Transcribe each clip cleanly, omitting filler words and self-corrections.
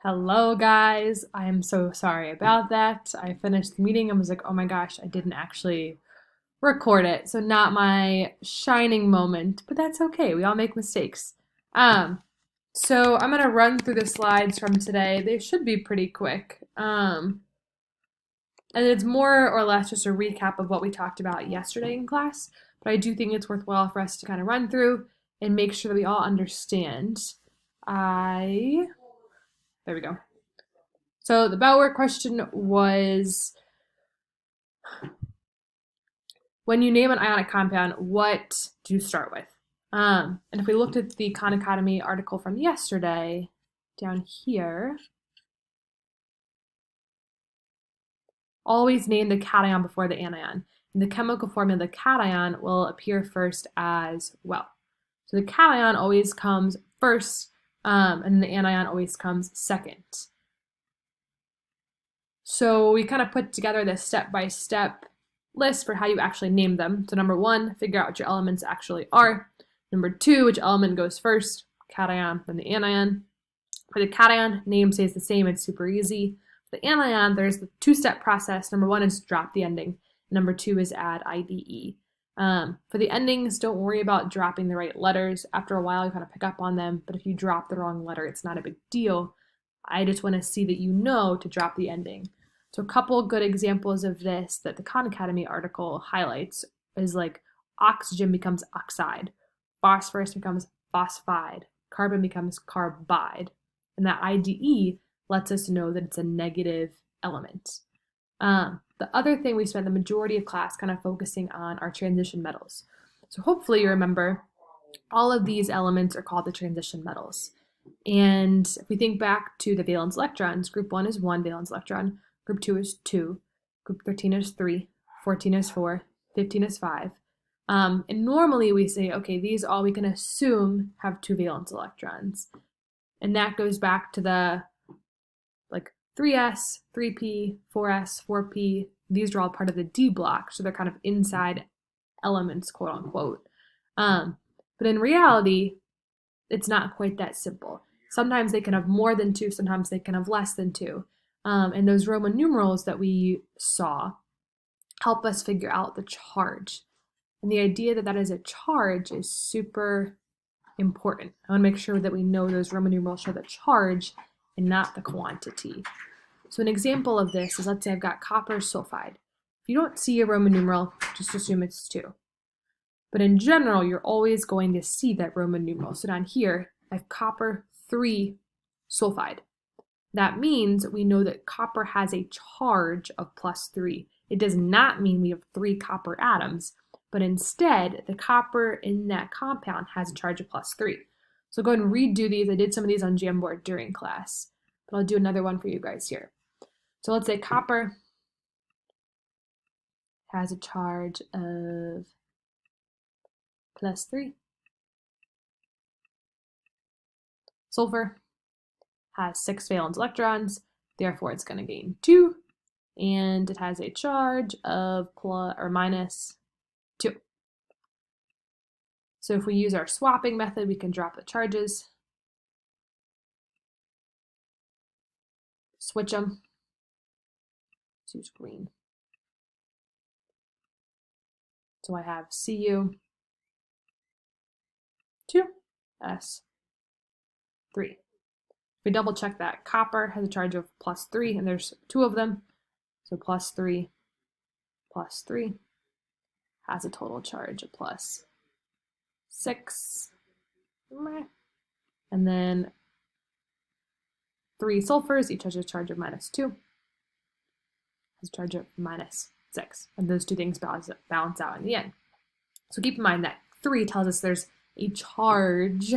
Hello, guys. I am so sorry about that. I finished the meeting and was like, oh my gosh, I didn't actually record it. So, not my shining moment, but that's okay. We all make mistakes. Um, I'm going to run through the slides from today. They should be pretty quick. And it's more or less just a recap of what we talked about yesterday in class. But I do think it's worthwhile for us to kind of run through and make sure that we all understand. I, there we go. So the bell work question was, when you name an ionic compound, what do you start with? And if we looked at the Khan Academy article from yesterday, down here, always name the cation before the anion. And the chemical formula of the cation will appear first as well. So the cation always comes first, and the anion always comes second. So we kind of put together this step-by-step list for how you actually name them. So number one, figure out what your elements actually are. Number two, which element goes first, cation, then the anion. For the cation, name stays the same, it's super easy. For the anion, there's the two-step process. Number one is drop the ending. Number two is add IDE. For the endings, don't worry about dropping the right letters. After a while, you kind of pick up on them, but if you drop the wrong letter, it's not a big deal. I just want to see that you know to drop the ending. So a couple good examples of this that the Khan Academy article highlights is like oxygen becomes oxide, phosphorus becomes phosphide, carbon becomes carbide, and that IDE lets us know that it's a negative element. The other thing we spent the majority of class kind of focusing on are transition metals. So hopefully you remember all of these elements are called the transition metals. And if we think back to the valence electrons, group 1 is 1 valence electron, group 2 is 2, group 13 is 3, 14 is 4, 15 is 5. And normally we say, okay, these all we can assume have 2 valence electrons. And that goes back to the like 3s, 3p, 4s, 4p. These are all part of the D block, so they're kind of inside elements, quote unquote. But in reality, it's not quite that simple. Sometimes they can have more than 2, sometimes they can have less than 2. And those Roman numerals that we saw help us figure out the charge. And the idea that that is a charge is super important. I want to make sure that we know those Roman numerals show the charge and not the quantity. So an example of this is, let's say I've got copper sulfide. If you don't see a Roman numeral, just assume it's 2. But in general, you're always going to see that Roman numeral. So down here, I have copper 3 sulfide. That means we know that copper has a charge of +3. It does not mean we have 3 copper atoms, but instead, the copper in that compound has a charge of +3. So go ahead and redo these. I did some of these on Jamboard during class, but I'll do another one for you guys here. So let's say copper has a charge of +3. Sulfur has 6 valence electrons, therefore it's going to gain 2, and it has a charge of -2. So if we use our swapping method, we can drop the charges, switch them, let's use green. So I have Cu 2s3. If we double check that, copper has a charge of +3, and there's 2 of them. So +3 +3 has a total charge of +6. And then 3 sulfurs, each has a charge of -2, has a charge of -6. And those two things balance out in the end. So keep in mind that 3 tells us there's a charge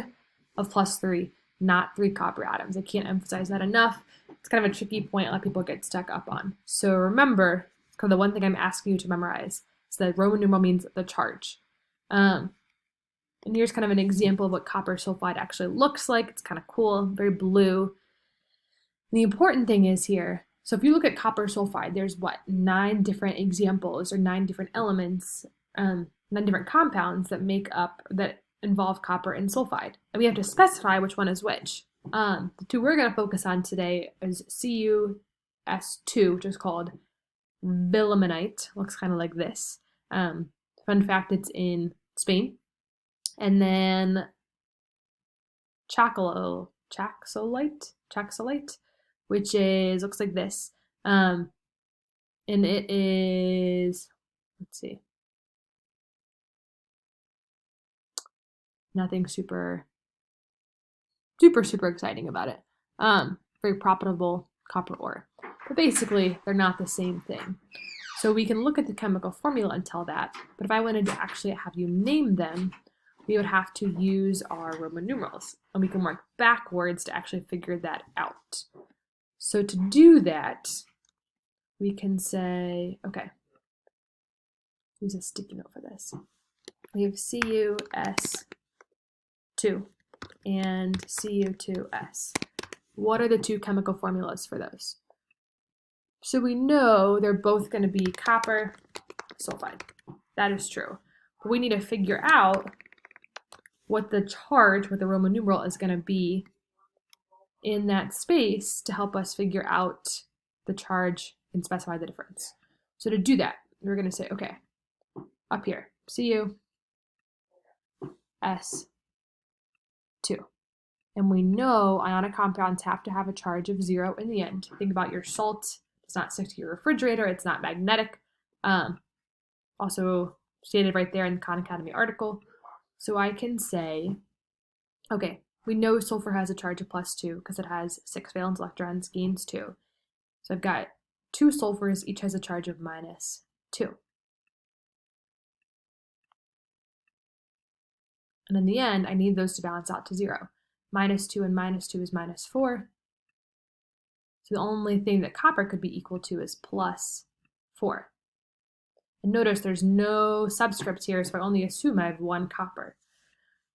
of +3, not 3 copper atoms. I can't emphasize that enough. It's kind of a tricky point a lot of people get stuck up on. So remember, the one thing I'm asking you to memorize is that Roman numeral means the charge. And here's kind of an example of what copper sulfide actually looks like. It's kind of cool, very blue. And the important thing is here, so if you look at copper sulfide, there's 9 different examples or 9 different elements, 9 different compounds that involve copper and sulfide. And we have to specify which one is which. The two we're going to focus on today is CuS2, which is called Willimanite. Looks kind of like this. Fun fact, it's in Spain. And then chaxolite, which is looks like this. And it is, let's see, nothing super exciting about it. Very profitable copper ore. But basically, they're not the same thing. So we can look at the chemical formula and tell that. But if I wanted to actually have you name them, we would have to use our Roman numerals. And we can work backwards to actually figure that out. So to do that, we can say, okay, use a sticky note for this. We have CuS2 and Cu2S. What are the two chemical formulas for those? So we know they're both going to be copper sulfide. That is true. But we need to figure out what the charge with the Roman numeral is going to be in that space to help us figure out the charge and specify the difference. So to do that, we're going to say, okay, up here, CuS2. And we know ionic compounds have to have a charge of 0 in the end. Think about your salt. It's not stick to your refrigerator. It's not magnetic. Also stated right there in the Khan Academy article. So I can say, okay, we know sulfur has a charge of +2 because it has 6 valence electrons, gains 2. So I've got 2 sulfurs, each has a charge of -2. And in the end, I need those to balance out to 0. -2 and -2 is -4. So the only thing that copper could be equal to is +4. And notice there's no subscripts here, so I only assume I have 1 copper.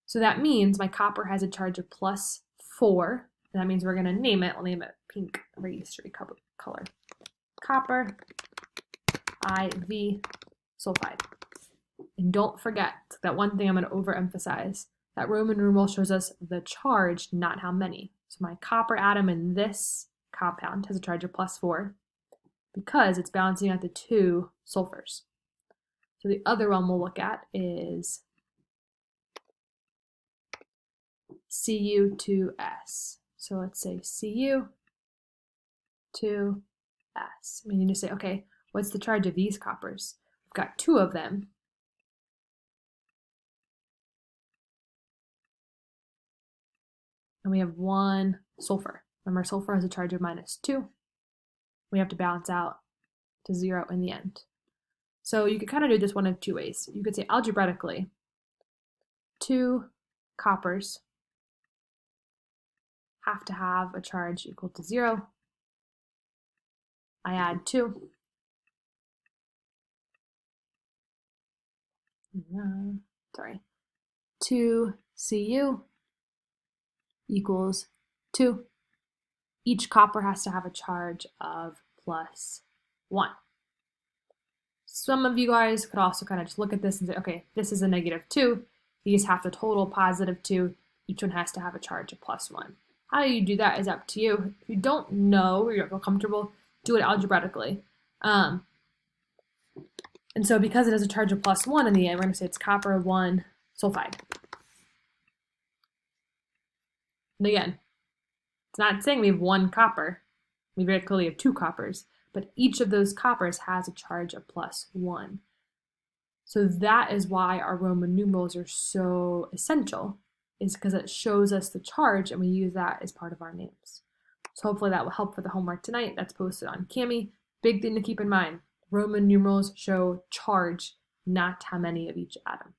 So that means my copper has a charge of +4. And that means we're going to name it. I'll name it pink registry color. Copper IV sulfide. And don't forget that one thing I'm going to overemphasize. That Roman numeral shows us the charge, not how many. So my copper atom in this compound has a charge of +4 because it's balancing out the 2 sulfurs. So the other one we'll look at is Cu2S. So let's say Cu2S. We need to say, okay, what's the charge of these coppers? We've got 2 of them. And we have 1 sulfur. Remember, sulfur has a charge of -2. We have to balance out to 0 in the end. So you could kind of do this one of 2 ways. You could say algebraically, 2 coppers have to have a charge equal to 0. I add 2. Sorry. 2 Cu equals 2. Each copper has to have a charge of +1. Some of you guys could also kind of just look at this and say, okay, this is a -2. These have to total +2. Each one has to have a charge of +1. How you do that is up to you. If you don't know or you don't feel comfortable, do it algebraically. And so because it has a charge of +1 in the end, we're going to say it's copper 1 sulfide. And again, it's not saying we have 1 copper. We very clearly have 2 coppers. But each of those coppers has a charge of +1. So that is why our Roman numerals are so essential, is because it shows us the charge and we use that as part of our names. So hopefully that will help for the homework tonight. That's posted on Kami. Big thing to keep in mind, Roman numerals show charge, not how many of each atom.